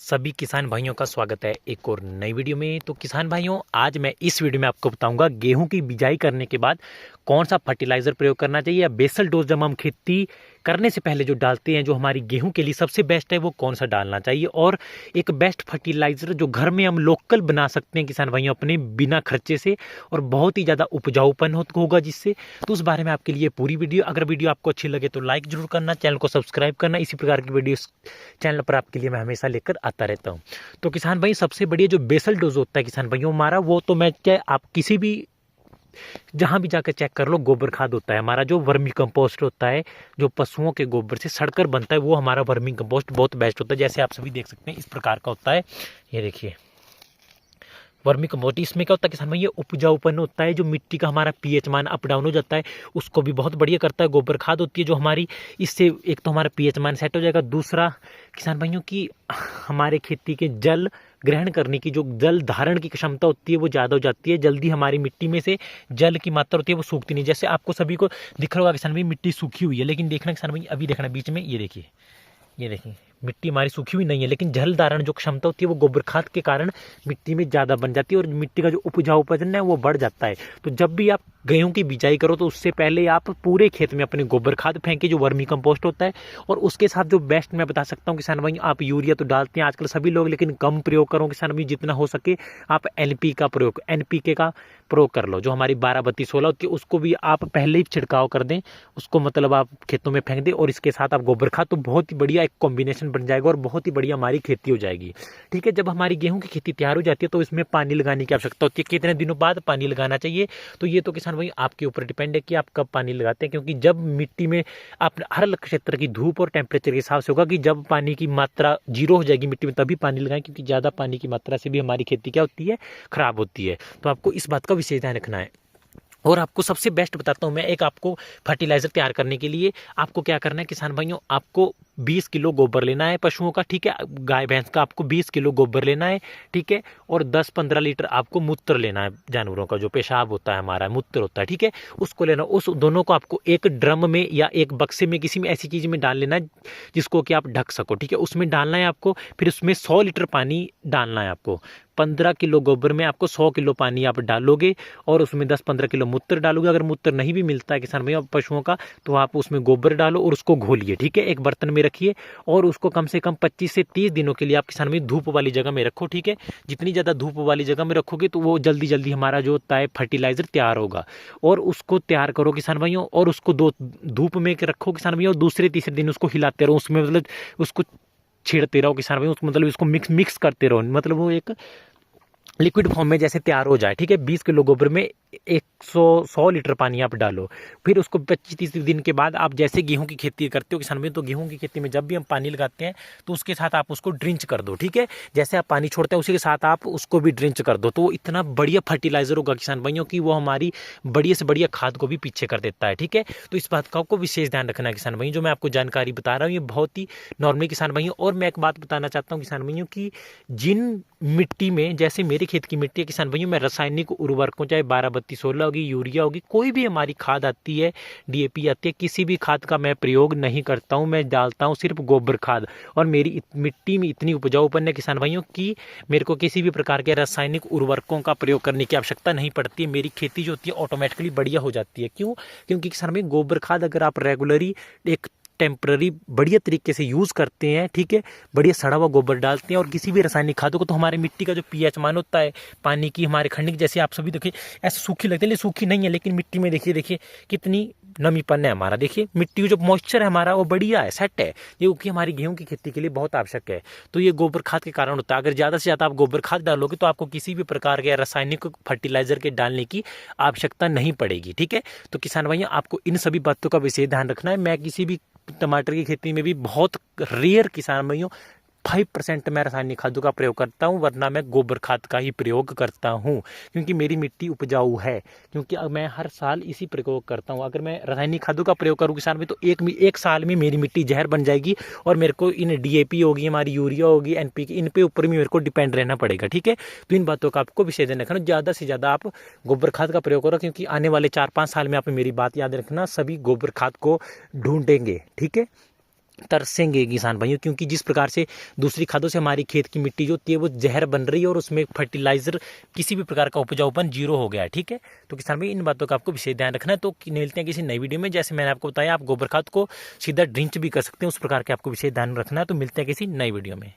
सभी किसान भाइयों का स्वागत है एक और नई वीडियो में। तो किसान भाइयों, आज मैं इस वीडियो में आपको बताऊंगा गेहूं की बिजाई करने के बाद कौन सा फर्टिलाइजर प्रयोग करना चाहिए या बेसल डोज जब हम खेती करने से पहले जो डालते हैं, जो हमारी गेहूं के लिए सबसे बेस्ट है, वो कौन सा डालना चाहिए। और एक बेस्ट फर्टिलाइजर जो घर में हम लोकल बना सकते हैं किसान भाइयों अपने बिना खर्चे से, और बहुत ही ज़्यादा उपजाऊपन होगा जिससे। तो उस बारे में आपके लिए पूरी वीडियो, अगर वीडियो आपको अच्छी लगे तो लाइक जरूर करना, चैनल को सब्सक्राइब करना। इसी प्रकार की वीडियो चैनल पर आपके लिए मैं हमेशा लेकर आता रहता हूँ। तो किसान भाई, सबसे बढ़िया जो बेसल डोज होता है किसान भाइयों हमारा, वो तो मैं चाहे आप किसी भी जहां भी जाकर चेक कर लो, गोबर खाद होता है हमारा। जो वर्मी कंपोस्ट होता है, जो पशुओं के गोबर से सड़कर बनता है, वो हमारा वर्मी कंपोस्ट बहुत बेस्ट होता है। जैसे आप सभी देख सकते हैं, इस प्रकार का होता है। ये देखिए वर्मी कंपोस्ट। इसमें क्या होता है किसान भाई, ये उपजाऊपन होता है। जो मिट्टी का हमारा पीएच मान अप डाउन हो जाता है, उसको भी बहुत बढ़िया करता है। गोबर खाद होती है जो हमारी, इससे एक तो हमारा पीएच मान सेट हो जाएगा। दूसरा किसान भाइयों की हमारे खेती के जल ग्रहण करने की, जो जल धारण की क्षमता होती है, वो ज़्यादा हो जाती है। जल्दी हमारी मिट्टी में से जल की मात्रा होती है वो सूखती नहीं। जैसे आपको सभी को दिख रहा होगा किसान भाई, मिट्टी सूखी हुई है, लेकिन देखना किसान भाई, अभी देखना बीच में, ये देखिए मिट्टी हमारी सूखी हुई नहीं है, लेकिन जल धारण जो क्षमता होती है वो गोबर खाद के कारण मिट्टी में ज़्यादा बन जाती है, और मिट्टी का जो उपजाऊपन है वो बढ़ जाता है। तो जब भी आप गेहूं की बिजाई करो, तो उससे पहले आप पूरे खेत में अपने गोबर खाद फेंके, जो वर्मी कंपोस्ट होता है। और उसके साथ जो बेस्ट मैं बता सकता हूँ किसान भाई, आप यूरिया तो डालते हैं आजकल सभी लोग, लेकिन कम प्रयोग करो किसान भाई। जितना हो सके आप एनपीके का प्रयोग कर लो। जो हमारी 12-32-16 होती है, उसको भी आप पहले ही छिड़काव कर दें, उसको मतलब आप खेतों में फेंक दें, और इसके साथ आप गोबर खाद, तो बहुत ही बढ़िया एक कॉम्बिनेशन बन जाएगा और बहुत ही बढ़िया हमारी खेती हो जाएगी। ठीक है, जब हमारी गेहूं की खेती तैयार हो जाती है, तो इसमें पानी लगाने की आवश्यकता होती है। कितने दिनों बाद पानी लगाना चाहिए, तो ये तो किसान भाई आपके ऊपर डिपेंड है कि आप कब पानी लगाते हैं। क्योंकि जब मिट्टी में आप हर क्षेत्र की धूप और टेम्परेचर के हिसाब से होगा कि जब पानी की मात्रा 0 हो जाएगी मिट्टी में, तभी पानी लगाएं। क्योंकि ज़्यादा पानी की मात्रा से भी हमारी खेती क्या होती है, खराब होती है। तो आपको इस बात का विशेष ध्यान रखना है। और आपको सबसे बेस्ट बताता हूं मैं, एक आपको फर्टिलाइजर तैयार करने के लिए आपको क्या करना है किसान भाइयों, आपको 20 किलो गोबर लेना है पशुओं का। ठीक है, गाय भैंस का आपको 20 किलो गोबर लेना है। ठीक है, और 10-15 लीटर आपको मूत्र लेना है। जानवरों का जो पेशाब होता है हमारा, मूत्र होता है, ठीक है, उसको लेना। उस दोनों को आपको एक ड्रम में या एक बक्से में, किसी में ऐसी चीज में डाल लेना है जिसको कि आप ढक सको। ठीक है, उसमें डालना है आपको। फिर उसमें 100 लीटर पानी डालना है आपको। 15 किलो गोबर में आपको 100 किलो पानी आप डालोगे, और उसमें 10-15 किलो मूत्र डालोगे। अगर मूत्र नहीं भी मिलता है किसान भैया पशुओं का, तो आप उसमें गोबर डालो और उसको घोलिए। ठीक है, एक बर्तन में रखिए, और उसको कम से कम 25 से 30 दिनों के लिए आप किसान भाई धूप वाली जगह में रखो। ठीक है, जितनी ज़्यादा धूप वाली जगह में रखोगे, तो वो जल्दी जल्दी हमारा जो होता है फर्टिलाइजर तैयार होगा। और उसको तैयार करो किसान भाइयों, और उसको धूप में रखो किसान भैया, और दूसरे तीसरे दिन उसको हिलाते रहो। उसमें मतलब उसको छेड़ते रहो किसान भाई, उसको मतलब इसको मिक्स करते रहो, मतलब वो एक लिक्विड फॉर्म में जैसे तैयार हो जाए। ठीक है, 20 किलो गोबर में 100 लीटर पानी आप डालो। फिर उसको 25-30 दिन के बाद आप जैसे गेहूं की खेती करते हो किसान भाई, तो गेहूं की खेती में जब भी हम पानी लगाते हैं, तो उसके साथ आप उसको ड्रिंच कर दो। ठीक है, जैसे आप पानी छोड़ते हैं उसी के साथ आप उसको भी ड्रिंच कर दो। तो वो इतना बढ़िया फर्टिलाइजर होगा किसान भाइयों की, वो हमारी बढ़िया से बढ़िया खाद को भी पीछे कर देता है। ठीक है, तो इस बात का आपको विशेष ध्यान रखना है किसान भाइयों। जो मैं आपको जानकारी बता रहा हूँ, ये बहुत ही नॉर्मली किसान भाइयों। और मैं एक बात बताना चाहता हूँ किसान भाइयों की, जिन मिट्टी में, जैसे मेरे खेत की मिट्टी है किसान भाइयों, मैं रासायनिक उर्वरकों, चाहे 12-32-16 होगी, यूरिया होगी, कोई भी हमारी खाद आती है, डीएपी आती है, किसी भी खाद का मैं प्रयोग नहीं करता हूं। मैं डालता हूं सिर्फ गोबर खाद। और मेरी मिट्टी में इतनी उपजाऊपन है किसान भाइयों की, मेरे को किसी भी प्रकार के रासायनिक उर्वरकों का प्रयोग करने की आवश्यकता नहीं पड़ती है। मेरी खेती जो होती है ऑटोमेटिकली बढ़िया हो जाती है। क्यों? क्योंकि किसान भाई गोबर खाद अगर आप रेगुलरली एक टेम्पररी बढ़िया तरीके से यूज़ करते हैं, ठीक है, बढ़िया सड़ा हुआ गोबर डालते हैं, और किसी भी रासायनिक खादों को, तो हमारे मिट्टी का जो पीएच मान होता है पानी की, हमारे खंड की, जैसे आप सभी देखिए ऐसे सूखी लगती है, लेकिन सूखी नहीं है, लेकिन मिट्टी में देखिए कितनी नमीपन है हमारा। देखिए मिट्टी का जो मॉइस्चर है हमारा, वो बढ़िया है, सेट है, जो कि हमारी गेहूं की खेती के लिए बहुत आवश्यक है। तो ये गोबर खाद के कारण होता है। अगर ज़्यादा से ज़्यादा आप गोबर खाद डालोगे, तो आपको किसी भी प्रकार के रासायनिक फर्टिलाइजर के डालने की आवश्यकता नहीं पड़ेगी। ठीक है, तो किसान भाइयों आपको इन सभी बातों का विशेष ध्यान रखना है। मैं किसी भी टमाटर की खेती में भी बहुत रेयर किसान भाइयों 5% मैं रासायनिक खादों का प्रयोग करता हूं, वरना मैं गोबर खाद का ही प्रयोग करता हूं। क्योंकि मेरी मिट्टी उपजाऊ है, क्योंकि मैं हर साल इसी प्रयोग करता हूं। अगर मैं रासायनिक खादों का प्रयोग करूं किसान भाई, तो एक साल में मेरी मिट्टी जहर बन जाएगी, और मेरे को इन डीएपी होगी, हमारी यूरिया होगी, एनपीके, इन पे ऊपर भी मेरे को डिपेंड रहना पड़ेगा। ठीक है, तो इन बातों का आपको विशेष ध्यान रखना। ज़्यादा से ज़्यादा आप गोबर खाद का प्रयोग करो, क्योंकि आने वाले 4-5 साल में आप मेरी बात याद रखना, सभी गोबर खाद को ढूंढेंगे। ठीक है, तरसेंगे किसान भाइयों, क्योंकि जिस प्रकार से दूसरी खादों से हमारी खेत की मिट्टी जो होती है वो जहर बन रही है और उसमें फर्टिलाइजर किसी भी प्रकार का उपजाऊपन जीरो हो गया है। ठीक है, तो किसान भाई इन बातों का आपको विशेष ध्यान रखना है। तो मिलते हैं किसी नई वीडियो में। जैसे मैंने आपको बताया, आप गोबर खाद को सीधा ड्रिंच भी कर सकते हैं, उस प्रकार के आपको विशेष ध्यान रखना है। तो मिलते हैं किसी नई वीडियो में।